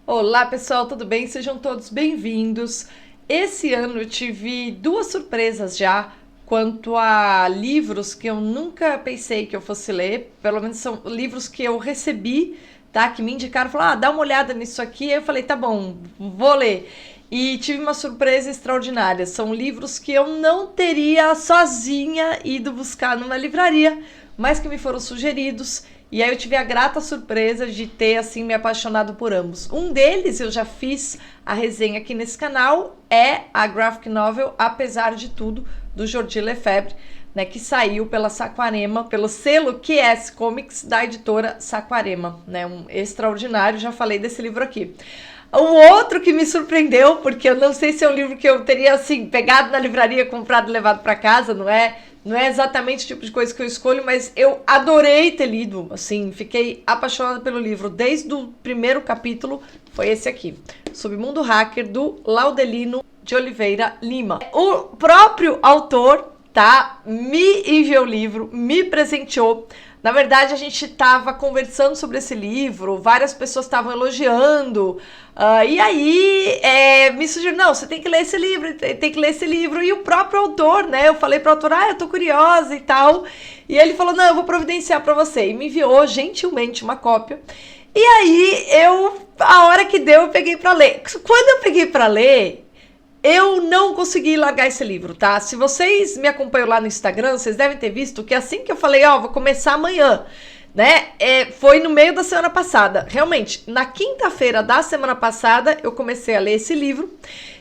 Olá pessoal, tudo bem? Sejam todos bem-vindos. Esse ano eu tive duas surpresas já quanto a livros que eu nunca pensei que eu fosse ler, pelo menos são livros que eu recebi, tá? Que me indicaram, falaram, dá uma olhada nisso aqui. Aí eu falei, tá bom, vou ler. E tive uma surpresa extraordinária. São livros que eu não teria sozinha ido buscar numa livraria, mas que me foram sugeridos. E aí eu tive a grata surpresa de ter, assim, me apaixonado por ambos. Um deles, eu já fiz a resenha aqui nesse canal, é a graphic novel Apesar de Tudo, do Jordi Lefebvre, né, que saiu pela Saquarema, pelo selo QS Comics da editora Saquarema, né, um extraordinário, já falei desse livro aqui. O outro que me surpreendeu, porque eu não sei se é um livro que eu teria, assim, pegado na livraria, comprado e levado para casa, não é exatamente o tipo de coisa que eu escolho, mas eu adorei ter lido, assim, fiquei apaixonada pelo livro desde o primeiro capítulo, foi esse aqui, Submundo Hacker, do Laudelino de Oliveira Lima. O próprio autor, tá, me enviou o livro, me presenteou. Na verdade, a gente estava conversando sobre esse livro, várias pessoas estavam elogiando, e aí me sugeriu, não, você tem que ler esse livro, tem que ler esse livro. E o próprio autor, né, eu falei para o autor, eu tô curiosa e tal, e ele falou, não, eu vou providenciar para você, e me enviou gentilmente uma cópia. E aí, a hora que deu, eu peguei para ler. Quando eu peguei para ler, eu não consegui largar esse livro, tá? Se vocês me acompanham lá no Instagram, vocês devem ter visto que assim que eu falei, vou começar amanhã, né? Foi no meio da semana passada. Realmente, na quinta-feira da semana passada, eu comecei a ler esse livro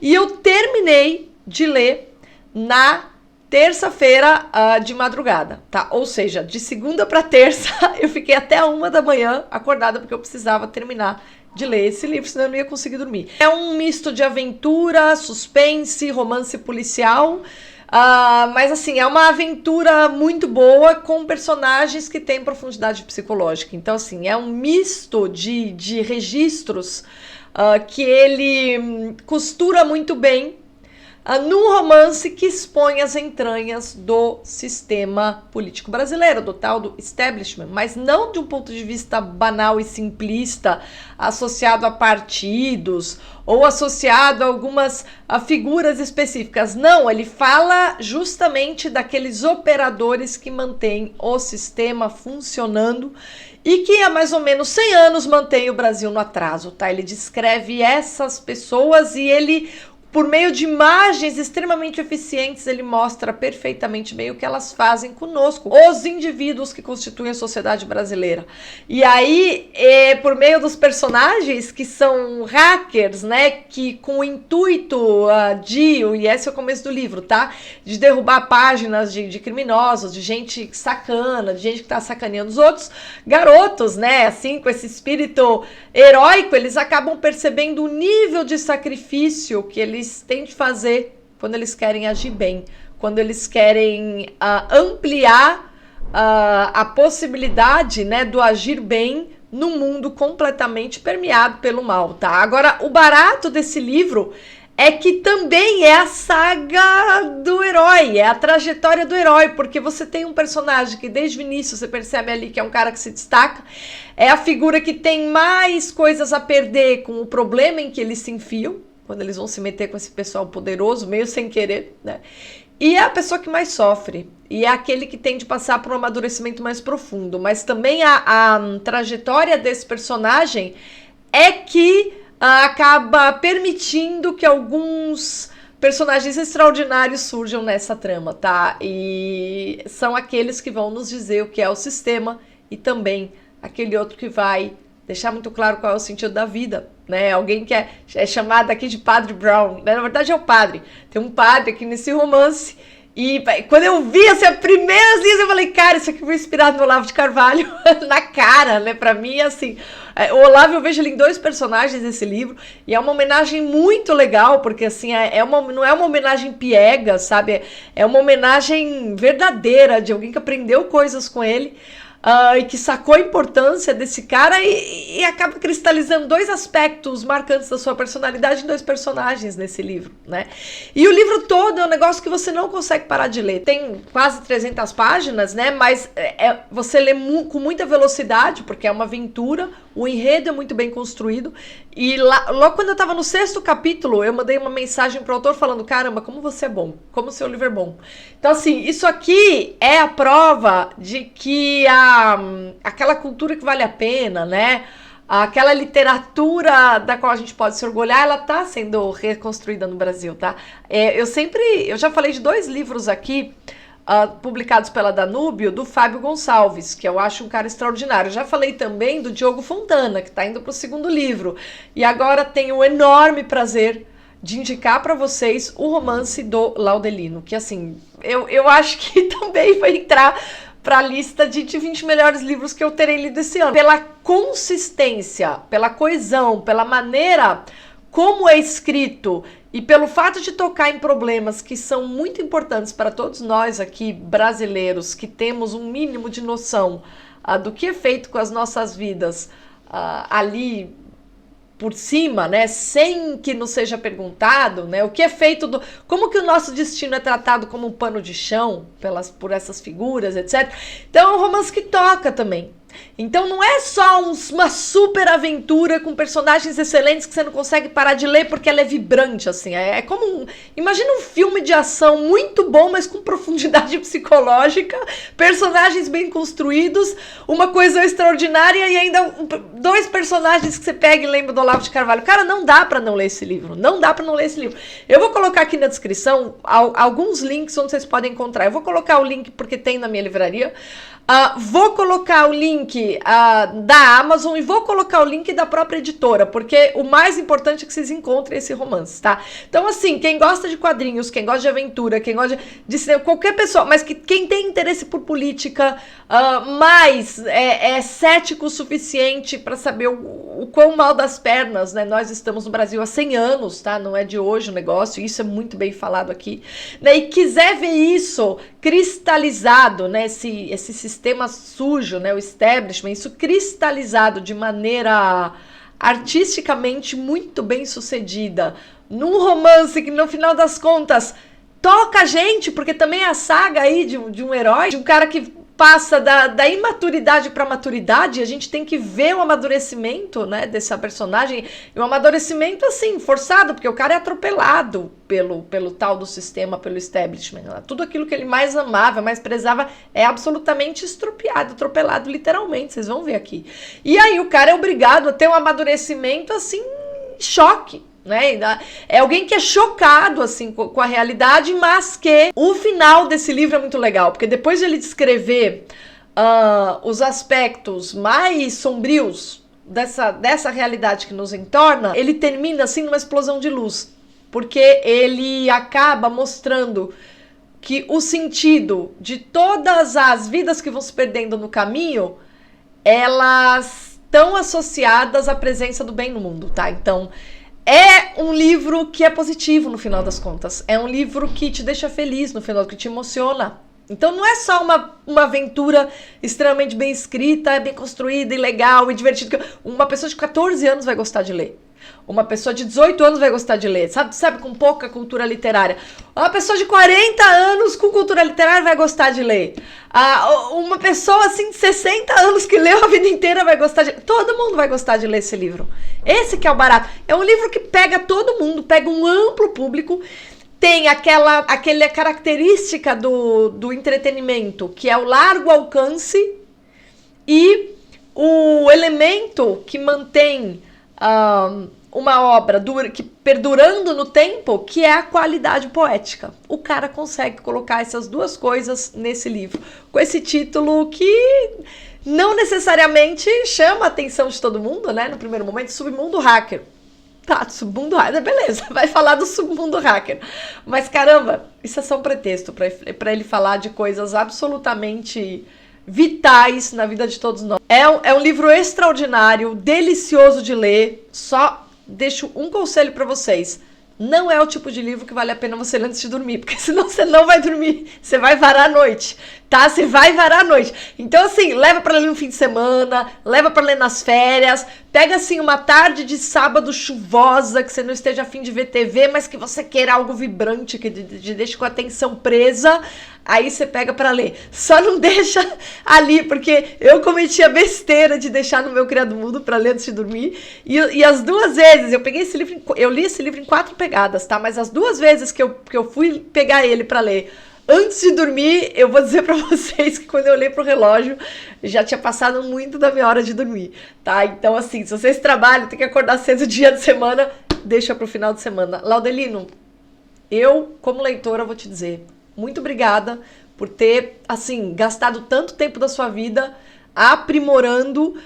e eu terminei de ler na terça-feira de madrugada, tá? Ou seja, de segunda para terça, eu fiquei até 1 da manhã acordada porque eu precisava terminar de ler esse livro, senão eu não ia conseguir dormir. É um misto de aventura, suspense, romance policial, mas assim, é uma aventura muito boa com personagens que têm profundidade psicológica. Então assim, é um misto de registros que ele costura muito bem num romance que expõe as entranhas do sistema político brasileiro, do tal do establishment, mas não de um ponto de vista banal e simplista, associado a partidos ou associado a algumas figuras específicas. Não, ele fala justamente daqueles operadores que mantêm o sistema funcionando e que há mais ou menos 100 anos mantém o Brasil no atraso, tá? Ele descreve essas pessoas e ele, por meio de imagens extremamente eficientes, ele mostra perfeitamente bem o que elas fazem conosco, os indivíduos que constituem a sociedade brasileira. E aí, por meio dos personagens que são hackers, né, que com o intuito e esse é o começo do livro, tá, de derrubar páginas de criminosos, de gente sacana, de gente que tá sacaneando os outros, garotos, né, assim, com esse espírito heróico, eles acabam percebendo o nível de sacrifício que eles têm de fazer quando eles querem agir bem, quando eles querem ampliar a possibilidade, né, do agir bem num mundo completamente permeado pelo mal, tá? Agora, o barato desse livro é que também é a saga do herói, é a trajetória do herói, porque você tem um personagem que desde o início você percebe ali que é um cara que se destaca, é a figura que tem mais coisas a perder com o problema em que eles se enfiam, quando eles vão se meter com esse pessoal poderoso, meio sem querer, né? E é a pessoa que mais sofre, e é aquele que tem de passar por um amadurecimento mais profundo, mas também a trajetória desse personagem é que acaba permitindo que alguns personagens extraordinários surjam nessa trama, tá? E são aqueles que vão nos dizer o que é o sistema e também aquele outro que vai deixar muito claro qual é o sentido da vida, né? Alguém que é chamado aqui de Padre Brown, né? Na verdade é o padre. Tem um padre aqui nesse romance e quando eu vi assim, as primeiras linhas, eu falei, cara, isso aqui foi inspirado no Olavo de Carvalho na cara, né? Pra mim, assim, o Olavo, eu vejo ele em 2 personagens desse livro e é uma homenagem muito legal, porque assim, não é uma homenagem piega, sabe? É uma homenagem verdadeira de alguém que aprendeu coisas com ele. E que sacou a importância desse cara e acaba cristalizando 2 aspectos marcantes da sua personalidade em 2 personagens nesse livro, né? E o livro todo é um negócio que você não consegue parar de ler. Tem quase 300 páginas, né? Mas você lê com muita velocidade, porque é uma aventura. o enredo é muito bem construído, e logo quando eu estava no 6º capítulo, eu mandei uma mensagem pro autor falando, caramba, como você é bom, como o seu livro é bom. Então assim, isso aqui é a prova de que aquela cultura que vale a pena, né, aquela literatura da qual a gente pode se orgulhar, ela está sendo reconstruída no Brasil, tá? Eu já falei de 2 livros aqui, publicados pela Danúbio, do Fábio Gonçalves, que eu acho um cara extraordinário. Eu já falei também do Diogo Fontana, que está indo para o 2º livro. E agora tenho o enorme prazer de indicar para vocês o romance do Laudelino, que assim, eu acho que também vai entrar para a lista de 20 melhores livros que eu terei lido esse ano. Pela consistência, pela coesão, pela maneira como é escrito e pelo fato de tocar em problemas que são muito importantes para todos nós aqui brasileiros, que temos um mínimo de noção do que é feito com as nossas vidas ali por cima, né, sem que nos seja perguntado, né, o que é feito como que o nosso destino é tratado como um pano de chão por essas figuras, etc. Então é um romance que toca também. Então não é só uma super aventura com personagens excelentes que você não consegue parar de ler porque ela é vibrante, assim. É como imagina um filme de ação muito bom, mas com profundidade psicológica, personagens bem construídos, uma coisa extraordinária e ainda 2 personagens que você pega e lembra do Olavo de Carvalho. Cara, não dá pra não ler esse livro. Não dá pra não ler esse livro. Eu vou colocar aqui na descrição alguns links onde vocês podem encontrar. Eu vou colocar o link porque tem na minha livraria. Vou colocar o link da Amazon e vou colocar o link da própria editora, porque o mais importante é que vocês encontrem esse romance, tá? Então, assim, quem gosta de quadrinhos, quem gosta de aventura, quem gosta de cinema, qualquer pessoa, mas quem tem interesse por política, mas é cético o suficiente para saber o quão mal das pernas, né? Nós estamos no Brasil há 100 anos, tá? Não é de hoje o negócio, isso é muito bem falado aqui, né? E quiser ver isso cristalizado, né? Esse sistema sujo, né? O establishment, isso cristalizado de maneira artisticamente muito bem sucedida, num romance que no final das contas toca a gente, porque também é a saga aí de um herói, de um cara que passa da imaturidade para a maturidade. A gente tem que ver o amadurecimento, né, dessa personagem, e um amadurecimento assim, forçado, porque o cara é atropelado pelo tal do sistema, pelo establishment. Tudo aquilo que ele mais amava, mais prezava, é absolutamente estropiado, atropelado, literalmente, vocês vão ver aqui. E aí o cara é obrigado a ter um amadurecimento assim, choque. Né? É alguém que é chocado assim com a realidade, mas que o final desse livro é muito legal, porque depois de ele descrever os aspectos mais sombrios dessa realidade que nos entorna, ele termina assim numa explosão de luz, porque ele acaba mostrando que o sentido de todas as vidas que vão se perdendo no caminho, elas estão associadas à presença do bem no mundo, tá? Então é um livro que é positivo no final das contas. É um livro que te deixa feliz no final, que te emociona. Então não é só uma aventura extremamente bem escrita, bem construída e legal e divertida. Uma pessoa de 14 anos vai gostar de ler. Uma pessoa de 18 anos vai gostar de ler, sabe, com pouca cultura literária. Uma pessoa de 40 anos com cultura literária vai gostar de ler. Uma pessoa assim de 60 anos que leu a vida inteira vai gostar de ler. Todo mundo vai gostar de ler esse livro. Esse que é o barato. É um livro que pega todo mundo, pega um amplo público. Tem aquela característica do entretenimento, que é o largo alcance e o elemento que mantém uma obra que perdurando no tempo, que é a qualidade poética. O cara consegue colocar essas 2 coisas nesse livro, com esse título que não necessariamente chama a atenção de todo mundo, né? No primeiro momento, Submundo Hacker. Tá, submundo hacker, beleza, vai falar do submundo hacker. Mas caramba, isso é só um pretexto para ele falar de coisas absolutamente vitais na vida de todos nós. É um livro extraordinário, delicioso de ler. Só deixo um conselho para vocês. Não é o tipo de livro que vale a pena você ler antes de dormir, porque senão você não vai dormir, você vai varar a noite. tá? Você vai varar a noite. Então, assim, leva pra ler no fim de semana, leva pra ler nas férias, pega, assim, uma tarde de sábado chuvosa, que você não esteja a fim de ver TV, mas que você queira algo vibrante, que te deixe com a atenção presa, aí você pega pra ler. Só não deixa ali, porque eu cometi a besteira de deixar no meu criado mudo pra ler antes de dormir, e as duas vezes, eu peguei esse livro, eu li esse livro em 4 pegadas, tá? Mas as duas vezes que eu fui pegar ele pra ler, antes de dormir, eu vou dizer pra vocês que quando eu olhei pro relógio, já tinha passado muito da minha hora de dormir, tá? Então, assim, se vocês trabalham, tem que acordar cedo dia de semana, deixa pro final de semana. Laudelino, eu, como leitora, vou te dizer, muito obrigada por ter, assim, gastado tanto tempo da sua vida aprimorando,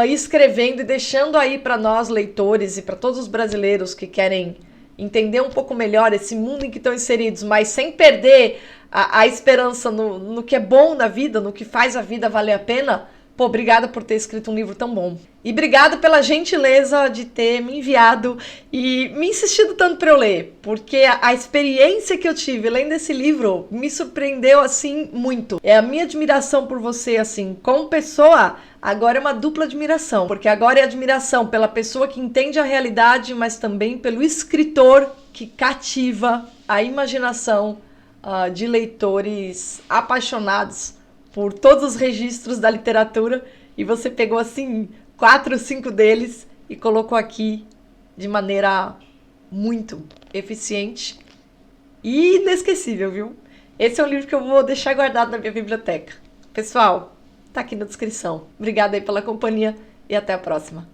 escrevendo e deixando aí para nós, leitores, e para todos os brasileiros que querem entender um pouco melhor esse mundo em que estão inseridos, mas sem perder a esperança no que é bom na vida, no que faz a vida valer a pena. Pô, obrigada por ter escrito um livro tão bom. E obrigada pela gentileza de ter me enviado e me insistido tanto para eu ler, porque a experiência que eu tive lendo esse livro me surpreendeu, assim, muito. É a minha admiração por você, assim, como pessoa, agora é uma dupla admiração, porque agora é admiração pela pessoa que entende a realidade, mas também pelo escritor que cativa a imaginação de leitores apaixonados por todos os registros da literatura, e você pegou, assim, 4 ou 5 deles e colocou aqui de maneira muito eficiente e inesquecível, viu? Esse é um livro que eu vou deixar guardado na minha biblioteca. Pessoal, tá aqui na descrição. Obrigada aí pela companhia e até a próxima.